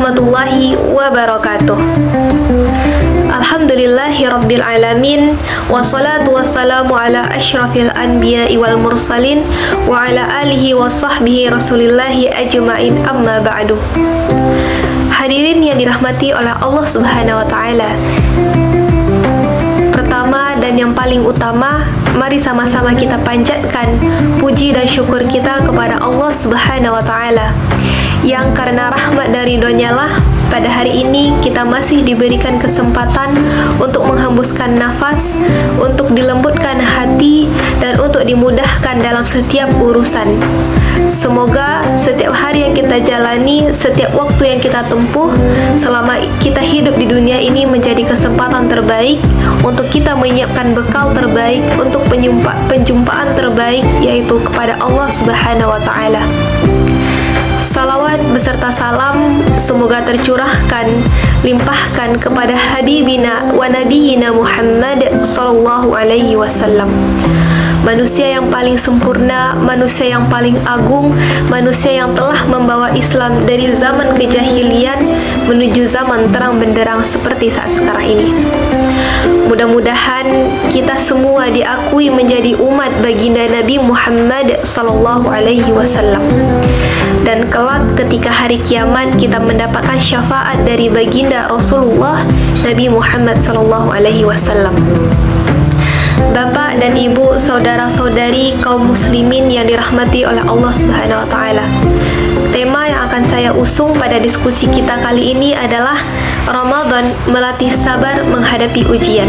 warahmatullahi wabarakatuh. Alhamdulillahi rabbil alamin, wassalatu wassalamu ala asyrafil anbiya'i wal mursalin wa ala alihi wa sahbihi rasulillahi ajma'in, amma ba'du. Hadirin yang dirahmati oleh Allah Subhanahu wa ta'ala, pertama dan yang paling utama, mari sama-sama kita panjatkan puji dan syukur kita kepada Allah Subhanahu wa ta'ala, yang karena rahmat dari ridhonya lah pada hari ini kita masih diberikan kesempatan untuk menghembuskan nafas, untuk dilembutkan hati, dan untuk dimudahkan dalam setiap urusan. Semoga setiap hari yang kita jalani, setiap waktu yang kita tempuh selama kita hidup di dunia ini menjadi kesempatan terbaik untuk kita menyiapkan bekal terbaik untuk penjumpaan terbaik, yaitu kepada Allah Subhanahu wa ta'ala. Salawat beserta salam semoga tercurahkan, limpahkan kepada Habibina wa Nabiyina Muhammad sallallahu alaihi wasallam, manusia yang paling sempurna, manusia yang paling agung, manusia yang telah membawa Islam dari zaman kejahilian menuju zaman terang benderang seperti saat sekarang ini. Mudah-mudahan kita semua diakui menjadi umat baginda Nabi Muhammad sallallahu alaihi wasallam. Dan kelak ketika hari kiamat kita mendapatkan syafaat dari baginda Rasulullah Nabi Muhammad sallallahu alaihi wasallam. Bapak dan Ibu, saudara-saudari kaum muslimin yang dirahmati oleh Allah Subhanahu wa taala. Tema yang akan saya usung pada diskusi kita kali ini adalah Ramadan melatih sabar menghadapi ujian.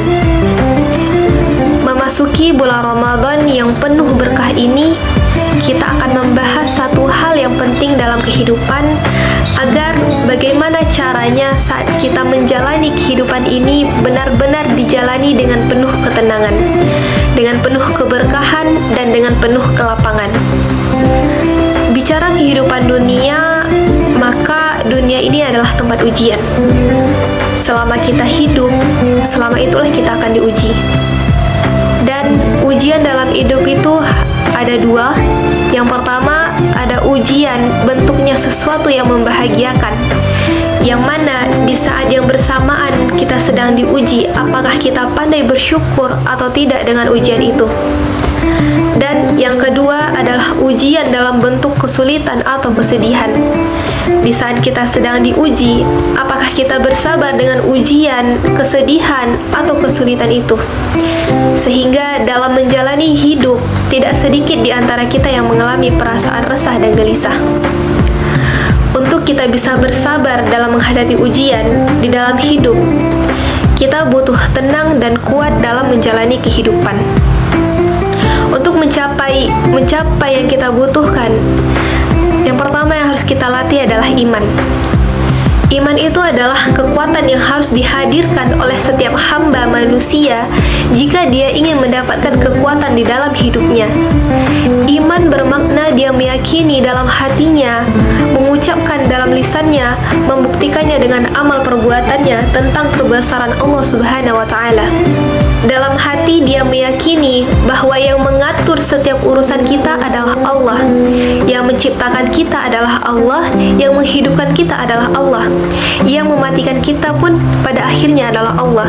Memasuki bulan Ramadan yang penuh berkah ini, kita akan membahas satu hal yang penting dalam kehidupan, agar bagaimana caranya saat kita menjalani kehidupan ini benar-benar dijalani dengan penuh ketenangan, dengan penuh keberkahan, dan dengan penuh kelapangan. Bicara kehidupan dunia, maka dunia ini adalah tempat ujian. Selama kita hidup, selama itulah kita akan diuji. Dan ujian dalam hidup itu ada dua. Yang pertama, ada ujian bentuknya sesuatu yang membahagiakan, yang mana di saat yang bersamaan kita sedang diuji, apakah kita pandai bersyukur atau tidak dengan ujian itu. Dan yang kedua adalah ujian dalam bentuk kesulitan atau kesedihan. Di saat kita sedang diuji, apakah kita bersabar dengan ujian, kesedihan, atau kesulitan itu? Sehingga dalam menjalani hidup, tidak sedikit di antara kita yang mengalami perasaan resah dan gelisah. Untuk kita bisa bersabar dalam menghadapi ujian di dalam hidup, kita butuh tenang dan kuat dalam menjalani kehidupan. Untuk mencapai yang kita butuhkan, yang pertama yang harus kita latih adalah iman. Iman itu adalah kekuatan yang harus dihadirkan oleh setiap hamba manusia jika dia ingin mendapatkan kekuatan di dalam hidupnya. Iman bermakna dia meyakini dalam hatinya, mengucapkan dalam lisannya, membuktikannya dengan amal perbuatannya tentang kebesaran Allah Subhanahu wa ta'ala. Dalam hati dia meyakini bahwa yang mengatur setiap urusan kita adalah Allah, yang menciptakan kita adalah Allah, yang menghidupkan kita adalah Allah, yang mematikan kita pun pada akhirnya adalah Allah.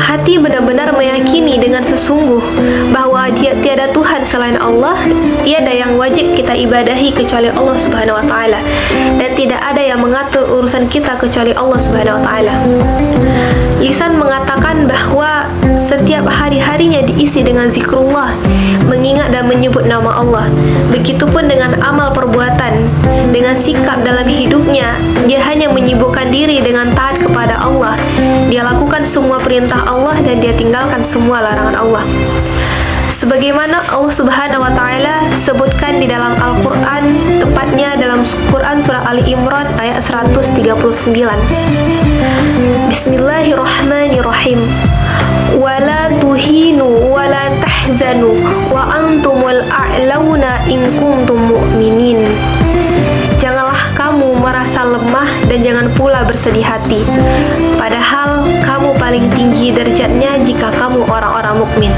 Hati benar-benar meyakini dengan sesungguh bahwa tiada Tuhan selain Allah, tiada yang wajib kita ibadahi kecuali Allah Subhanahu wa ta'ala, dan tidak ada yang mengatur urusan kita kecuali Allah Subhanahu wa ta'ala. Lisan mengatakan bahwa setiap hari-harinya diisi dengan zikrullah, mengingat dan menyebut nama Allah. Begitupun dengan amal perbuatan, dengan sikap dalam hidupnya, dia hanya menyibukkan diri dengan taat kepada Allah. Dia lakukan semua perintah Allah dan dia tinggalkan semua larangan Allah. Sebagaimana Allah Subhanahu wa ta'ala sebutkan di dalam Al-Quran, tepatnya dalam Quran surah Ali Imran ayat 139. Bismillahirrahmanirrahim. Wala tuhinu wala tahzanu wa antumul a'launa in kuntum mu'minin. Janganlah kamu merasa lemah dan jangan pula bersedih hati, padahal kamu paling tinggi derajatnya jika kamu orang-orang mukmin.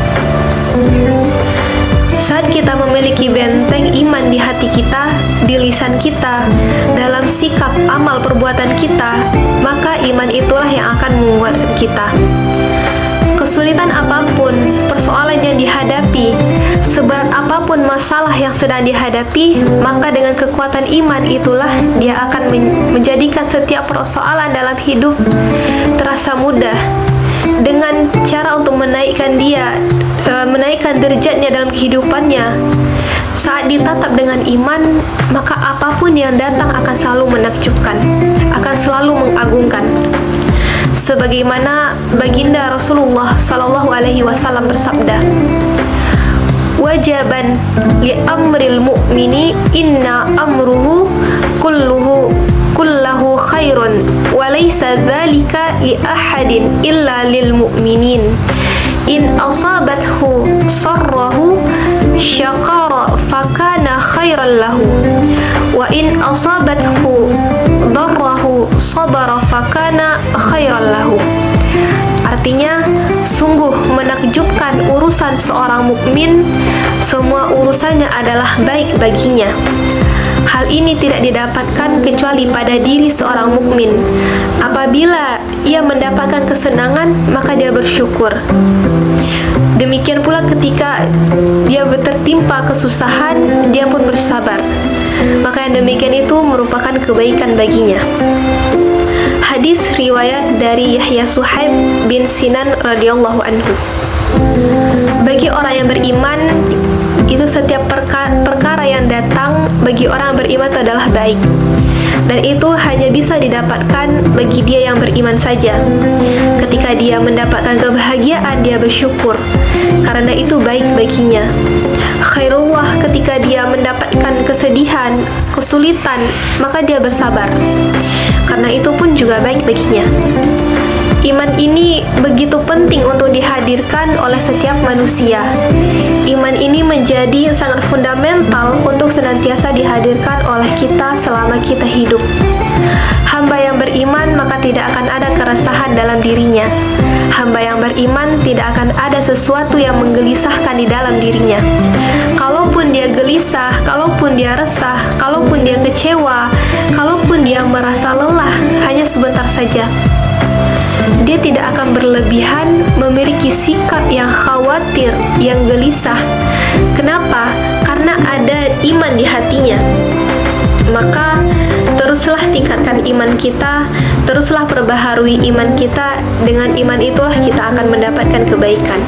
Saat kita memiliki benteng iman di hati kita, di lisan kita, dalam sikap amal perbuatan kita, maka iman itulah yang akan menguatkan kita. Kesulitan apapun, persoalan yang dihadapi, seberat apapun masalah yang sedang dihadapi, maka dengan kekuatan iman itulah dia akan menjadikan setiap persoalan dalam hidup terasa mudah. Dengan cara untuk menaikkan derajatnya dalam kehidupannya. Saat ditatap dengan iman, maka apapun yang datang akan selalu menakjubkan, akan selalu mengagungkan. Sebagaimana baginda Rasulullah Sallallahu Alaihi Wasallam bersabda, "Wajaban li amril mu'mini inna amruhu kullahu khairun wa laysa dzalika li ahadin illa lil mu'minin in asabathu sarrahu syakara fakana khairan lahu wa in asabathu darrahu sabara fakana khairan lahu." Artinya, sungguh menakjubkan urusan seorang mukmin, semua urusannya adalah baik baginya. Hal ini tidak didapatkan kecuali pada diri seorang mukmin. Apabila ia mendapatkan kesenangan, maka dia bersyukur. Demikian pula ketika dia tertimpa kesusahan, dia pun bersabar. Maka yang demikian itu merupakan kebaikan baginya. Hadis riwayat dari Yahya Suhaib bin Sinan radhiyallahu anhu. Bagi orang yang beriman, itu setiap perkara yang datang bagi orang yang beriman itu adalah baik, dan itu hanya bisa didapatkan bagi dia yang beriman saja. Ketika dia mendapatkan kebahagiaan, dia bersyukur karena itu baik baginya. Khairullah ketika dia mendapatkan kesedihan, kesulitan, maka dia bersabar karena itu pun juga baik baginya. Iman ini begitu penting untuk dihadirkan oleh setiap manusia. Iman ini menjadi sangat fundamental untuk senantiasa dihadirkan oleh kita selama kita hidup. Hamba yang beriman maka tidak akan ada keresahan dalam dirinya. Hamba yang beriman tidak akan ada sesuatu yang menggelisahkan di dalam dirinya. Kalaupun dia gelisah, kalaupun dia resah, kalaupun dia kecewa, kalaupun dia merasa lelah, hanya sebentar saja. Dia tidak akan berlebihan memiliki sikap yang khawatir, yang gelisah. Kenapa? Karena ada iman di hatinya. Maka teruslah tingkatkan iman kita, teruslah perbaharui iman kita. Dengan iman itulah kita akan mendapatkan kebaikan.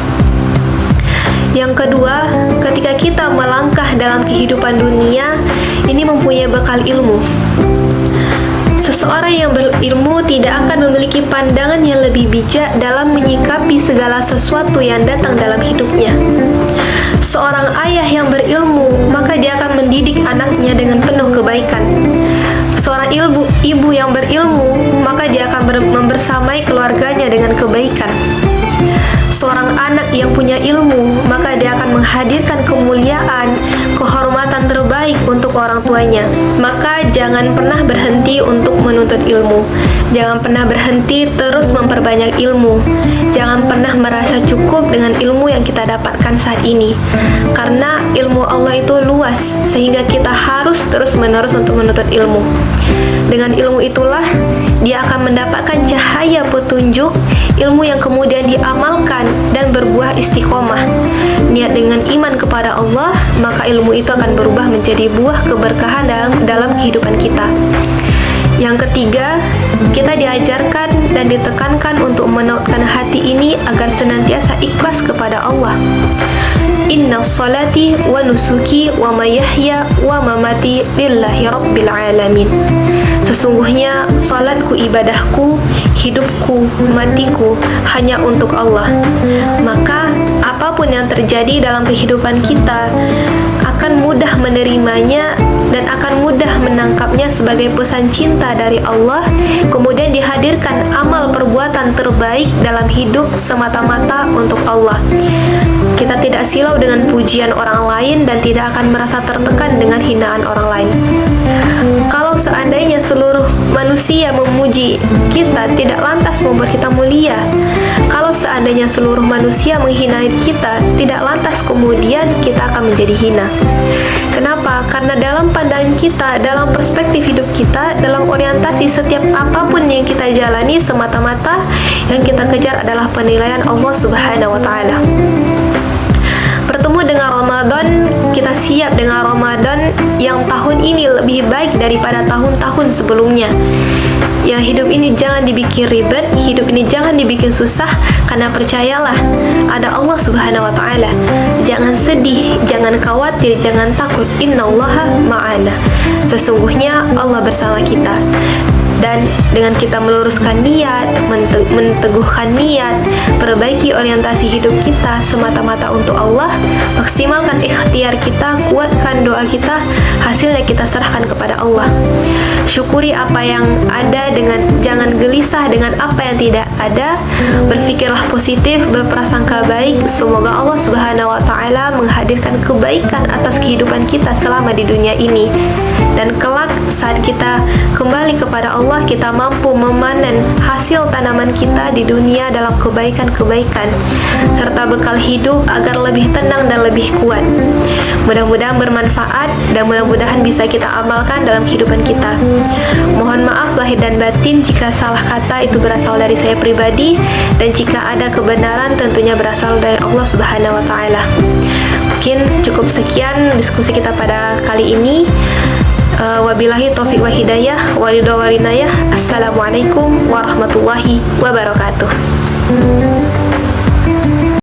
Yang kedua, ketika kita melangkah dalam kehidupan dunia, ini mempunyai bekal ilmu. Seseorang yang berilmu tidak akan memiliki pandangan yang lebih bijak dalam menyikapi segala sesuatu yang datang dalam hidupnya. Seorang ayah yang berilmu, maka dia akan mendidik anaknya dengan penuh kebaikan. Seorang ibu yang berilmu, maka dia akan membersamai keluarganya dengan kebaikan. Seorang anak yang punya ilmu, maka dia akan menghadirkan kemuliaan, kehormatan terbaik untuk orang tuanya. Maka jangan pernah berhenti untuk menuntut ilmu. Jangan pernah berhenti terus memperbanyak ilmu. Jangan pernah merasa cukup dengan ilmu yang kita dapatkan saat ini. Karena ilmu Allah itu luas, sehingga kita harus terus-menerus untuk menuntut ilmu. Dengan ilmu itulah dia akan mendapatkan cahaya petunjuk, ilmu yang kemudian diamalkan dan berbuah istiqomah. Niat dengan iman kepada Allah, maka ilmu itu akan berubah menjadi buah keberkahan dalam kehidupan kita. Yang ketiga, kita diajarkan dan ditekankan untuk menautkan hati ini agar senantiasa ikhlas kepada Allah. Inna salati wa nusuki wa mayahya wa mamati lillahi rabbil alamin. Sesungguhnya salatku, ibadahku, hidupku, matiku hanya untuk Allah. Maka apapun yang terjadi dalam kehidupan kita akan mudah menerimanya dan akan mudah menangkapnya sebagai pesan cinta dari Allah. Kemudian dihadirkan amal perbuatan terbaik dalam hidup semata-mata untuk Allah. Kita tidak silau dengan pujian orang lain dan tidak akan merasa tertekan dengan hinaan orang lain. Kalau seandainya seluruh manusia memuji kita, tidak lantas membuat kita mulia. Kalau seandainya seluruh manusia menghina kita, tidak lantas kemudian kita akan menjadi hina. Kenapa? Karena dalam pandangan kita, dalam perspektif hidup kita, dalam orientasi setiap apapun yang kita jalani, semata-mata yang kita kejar adalah penilaian Allah Subhanahu wa Ta'ala. Bertemu dengan Ramadan, kita siap dengan Ramadan yang tahun ini lebih baik daripada tahun-tahun sebelumnya. Yang hidup ini jangan dibikin ribet, hidup ini jangan dibikin susah, karena percayalah, ada Allah Subhanahu wa Ta'ala. Jangan sedih, jangan khawatir, jangan takut. Innallaha ma'ana. Sesungguhnya Allah bersama kita. Dan dengan kita meluruskan niat, menteguhkan niat, perbaiki orientasi hidup kita semata-mata untuk Allah, maksimalkan ikhtiar kita, kuatkan doa kita, hasilnya kita serahkan kepada Allah. Syukuri apa yang ada, jangan gelisah dengan apa yang tidak ada. Berpikirlah positif, berprasangka baik. Semoga Allah Subhanahu wa Ta'ala menghadirkan kebaikan atas kehidupan kita selama di dunia ini. Dan kelak saat kita kembali kepada Allah, kita mampu memanen hasil tanaman kita di dunia dalam kebaikan-kebaikan serta bekal hidup agar lebih tenang dan lebih kuat. Mudah-mudahan bermanfaat dan mudah-mudahan bisa kita amalkan dalam kehidupan kita. Mohon maaf lahir dan batin jika salah kata itu berasal dari saya pribadi, dan jika ada kebenaran tentunya berasal dari Allah Subhanahu wa Ta'ala. Mungkin cukup sekian diskusi kita pada kali ini. Wabillahi taufiq wa hidayah, waridho warinayah. Assalamualaikum warahmatullahi wabarakatuh.